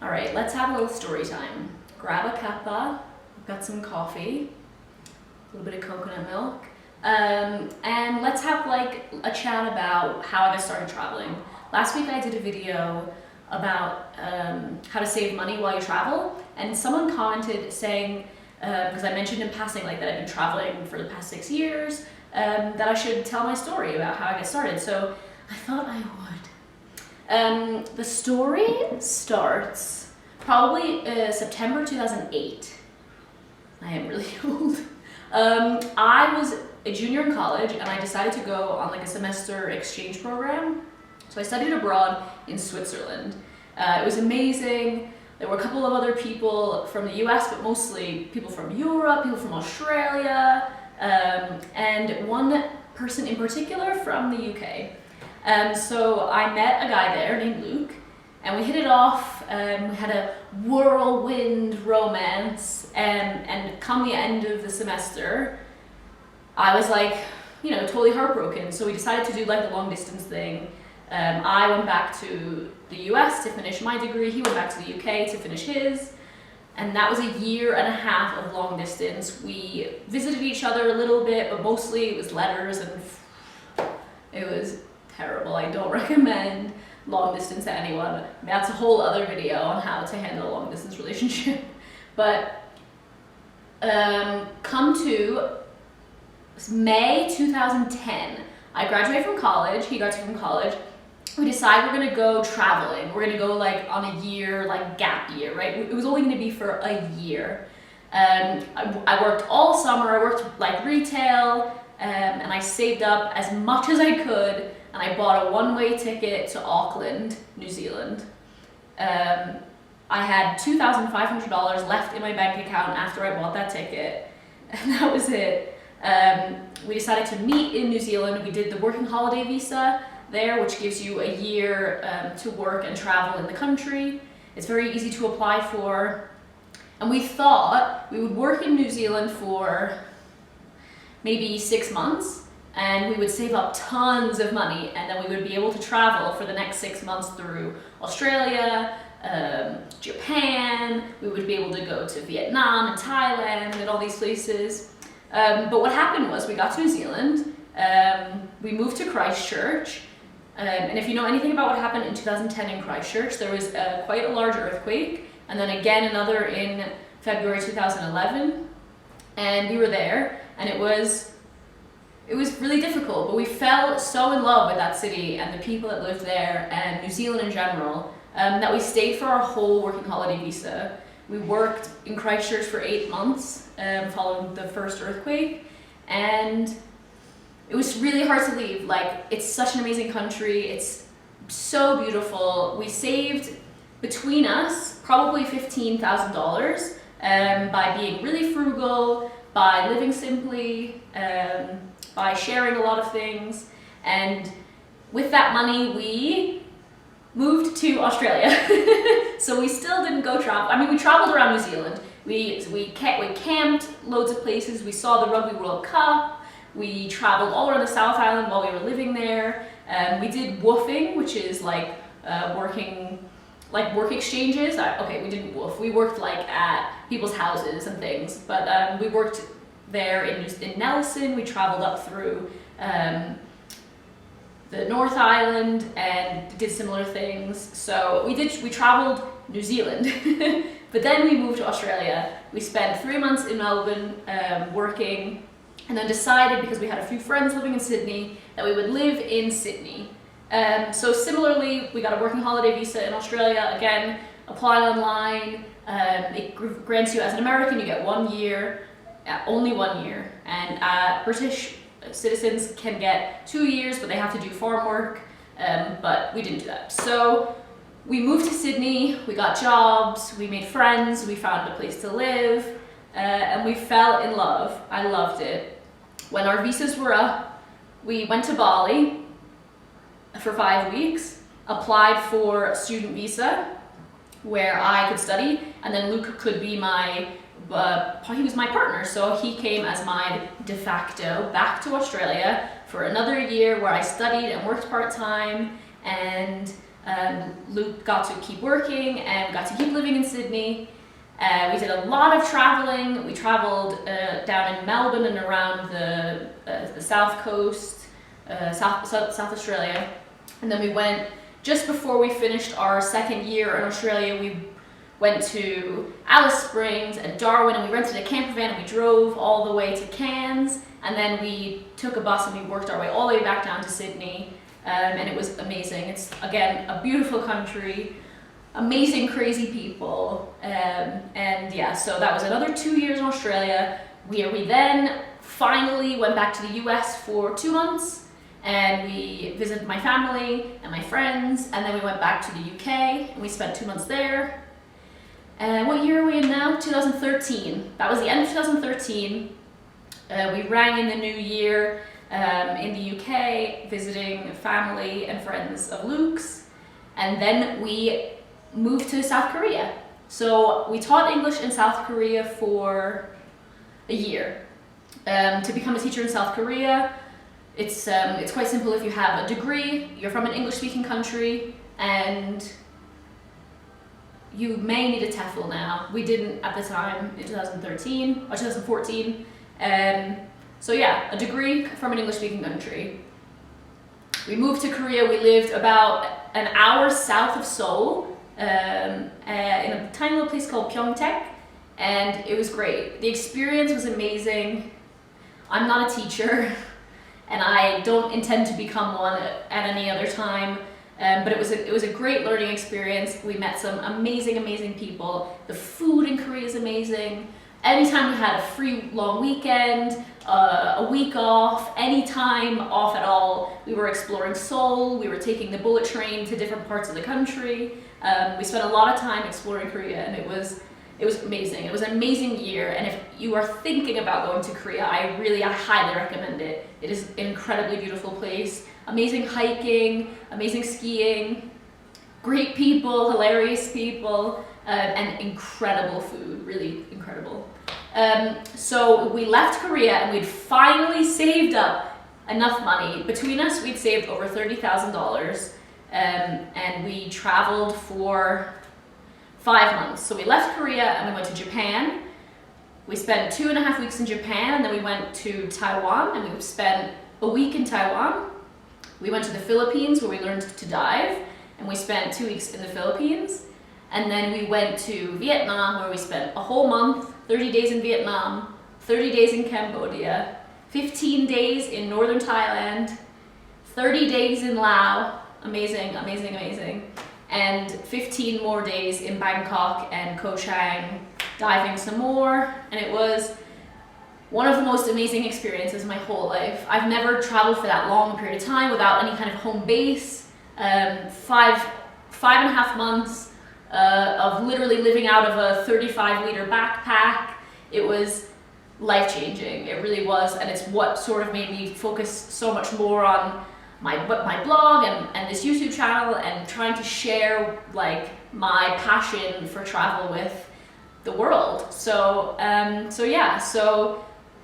All right, let's have a little story time. Grab a cuppa, I've got some coffee, a little bit of coconut milk, and let's have like a chat about how I got started traveling. Last week I did a video about how to save money while you travel, and someone commented saying, because I mentioned in passing like that I've been traveling for the past 6 years, that I should tell my story about how I got started. So I thought I would. The story starts probably September 2008. I am really old. I was a junior in college and I decided to go on like a semester exchange program. So I studied abroad in Switzerland. It was amazing. There were a couple of other people from the US, but mostly people from Europe, people from Australia, and one person in particular from the UK. So I met a guy there named Luke, and we hit it off. We had a whirlwind romance, and come the end of the semester, I was like, totally heartbroken. So we decided to do like the long distance thing. I went back to the US to finish my degree. He went back to the UK to finish his. And that was a 1.5 years of long distance. We visited each other a little bit, but mostly it was letters, and it was terrible. I don't recommend long distance to anyone. That's a whole other video on how to handle a long distance relationship. But come to May 2010, I graduated from college, he graduated from college. We decided we're gonna go traveling. We're gonna go like on a year, like gap year, right? It was only gonna be for a year. I worked all summer, I worked like retail, and I saved up as much as I could, and I bought a one-way ticket to Auckland, New Zealand. I had $2,500 left in my bank account after I bought that ticket, and that was it. We decided to meet in New Zealand. We did the working holiday visa there, which gives you a year to work and travel in the country. It's very easy to apply for. And we thought we would work in New Zealand for maybe 6 months, and we would save up tons of money, and then we would be able to travel for the next 6 months through Australia, Japan. We would be able to go to Vietnam and Thailand and all these places. But what happened was we got to New Zealand, we moved to Christchurch, and if you know anything about what happened in 2010 in Christchurch, there was quite a large earthquake, and then again another in February 2011, and we were there, and it was really difficult, but we fell so in love with that city and the people that lived there and New Zealand in general, that we stayed for our whole working holiday visa. We worked in Christchurch for 8 months following the first earthquake, and it was really hard to leave. Like, it's such an amazing country, it's so beautiful. We saved between us probably $15,000 by being really frugal, by living simply, by sharing a lot of things, and with that money we moved to Australia. So we still didn't go travel. I mean, we traveled around New Zealand. We camped loads of places. We saw the Rugby World Cup. We traveled all around the South Island while we were living there. We did woofing, which is like work exchanges. We didn't woof. We worked like at people's houses and things. But we worked there in Nelson. We traveled up through the North Island and did similar things. So we traveled New Zealand, but then we moved to Australia. We spent 3 months in Melbourne working, and then decided, because we had a few friends living in Sydney, that we would live in Sydney. So similarly, we got a working holiday visa in Australia. Again, apply online. It grants you, as an American, you get 1 year, only 1 year, and British citizens can get 2 years, but they have to do farm work, but we didn't do that. So we moved to Sydney, we got jobs, we made friends, we found a place to live, and we fell in love. I loved it. When our visas were up, we went to Bali for 5 weeks, applied for a student visa where I could study, and then Luke could be he was my partner, so he came as my de facto back to Australia for another year where I studied and worked part-time, and Luke got to keep working and got to keep living in Sydney. We did a lot of traveling. We traveled down in Melbourne and around the south coast, South Australia. And then we went, just before we finished our second year in Australia, we went to Alice Springs and Darwin, and we rented a camper van and we drove all the way to Cairns, and then we took a bus and we worked our way all the way back down to Sydney, and it was amazing. It's, again, a beautiful country, amazing, crazy people, and yeah, so that was another 2 years in Australia. We then finally went back to the US for 2 months, and we visited my family and my friends, and then we went back to the UK and we spent 2 months there. What year are we in now? 2013. That was the end of 2013. We rang in the new year in the UK, visiting family and friends of Luke's, and then we moved to South Korea. So we taught English in South Korea for a year. To become a teacher in South Korea, it's quite simple. If you have a degree, you're from an English-speaking country, and you may need a TEFL now. We didn't at the time in 2013 or 2014. So yeah, a degree from an English-speaking country. We moved to Korea. We lived about an hour south of Seoul, in a tiny little place called Pyeongtaek, and it was great. The experience was amazing. I'm not a teacher, and I don't intend to become one at any other time. But it was a great learning experience. We met some amazing people. The food in Korea is amazing. Anytime we had a free long weekend, a week off, any time off at all, we were exploring Seoul. We were taking the bullet train to different parts of the country. We spent a lot of time exploring Korea, and it was amazing. It was an amazing year, and if you are thinking about going to Korea, I highly recommend it. It is an incredibly beautiful place. Amazing hiking, amazing skiing, great people, hilarious people, and incredible food, really incredible. So we left Korea and we'd finally saved up enough money. Between us, we'd saved over $30,000, and we traveled for 5 months. So we left Korea and we went to Japan. We spent 2.5 weeks in Japan, and then we went to Taiwan, and we spent a week in Taiwan. We went to the Philippines, where we learned to dive, and we spent 2 weeks in the Philippines. And then we went to Vietnam, where we spent a whole month, 30 days in Vietnam, 30 days in Cambodia, 15 days in northern Thailand, 30 days in Laos, amazing, and 15 more days in Bangkok and Koh Chang, diving some more, and it was one of the most amazing experiences of my whole life. I've never traveled for that long period of time without any kind of home base. 5.5 months of literally living out of a 35-liter backpack. It was life-changing, it really was, and it's what sort of made me focus so much more on my blog and this YouTube channel, and trying to share like my passion for travel with the world. So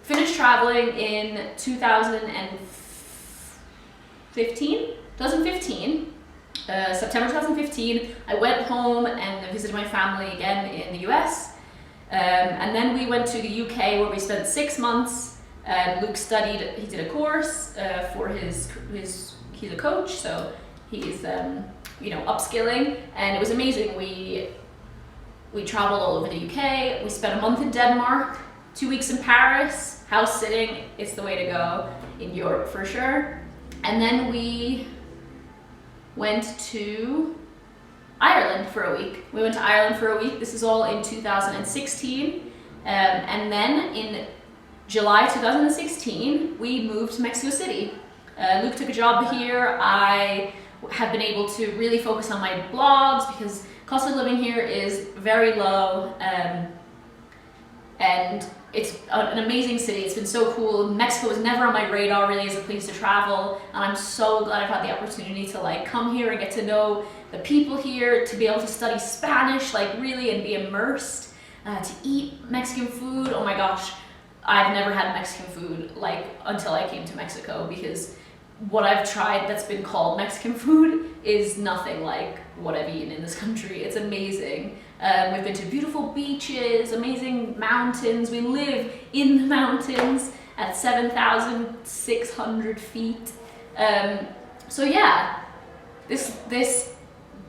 finished traveling in 2015. September 2015, I went home and visited my family again in the US. And then we went to the UK, where we spent 6 months. Luke studied, he did a course for he's a coach, so he's upskilling, and it was amazing. We traveled all over the UK. We spent a month in Denmark, 2 weeks in Paris. House sitting, it's the way to go in Europe for sure. And then we went to Ireland for a week. This is all in 2016. And then in July 2016, we moved to Mexico City. Luke took a job here. I have been able to really focus on my blogs because cost of living here is very low, and it's an amazing city. It's been so cool. Mexico was never on my radar really as a place to travel, and I'm so glad I've had the opportunity to like come here and get to know the people here, to be able to study Spanish like really and be immersed, to eat Mexican food. Oh my gosh, I've never had Mexican food like until I came to Mexico, because what I've tried that's been called Mexican food is nothing like what I've eaten in this country. It's amazing. We've been to beautiful beaches, amazing mountains. We live in the mountains at 7,600 feet. So yeah, this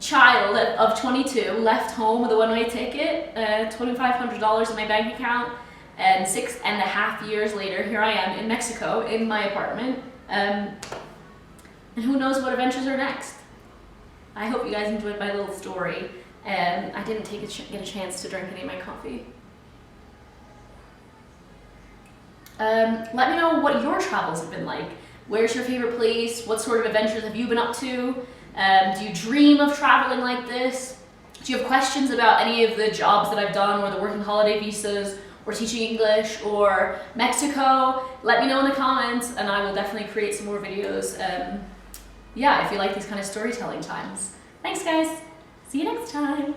child of 22 left home with a one-way ticket, $2,500 in my bank account, and 6.5 years later, here I am in Mexico in my apartment. And who knows what adventures are next. I hope you guys enjoyed my little story. I didn't get a chance to drink any of my coffee. Let me know what your travels have been like. Where's your favorite place? What sort of adventures have you been up to? Do you dream of traveling like this? Do you have questions about any of the jobs that I've done, or the working holiday visas, or teaching English, or Mexico? Let me know in the comments, and I will definitely create some more videos. Yeah, if you like these kind of storytelling times. Thanks guys, see you next time.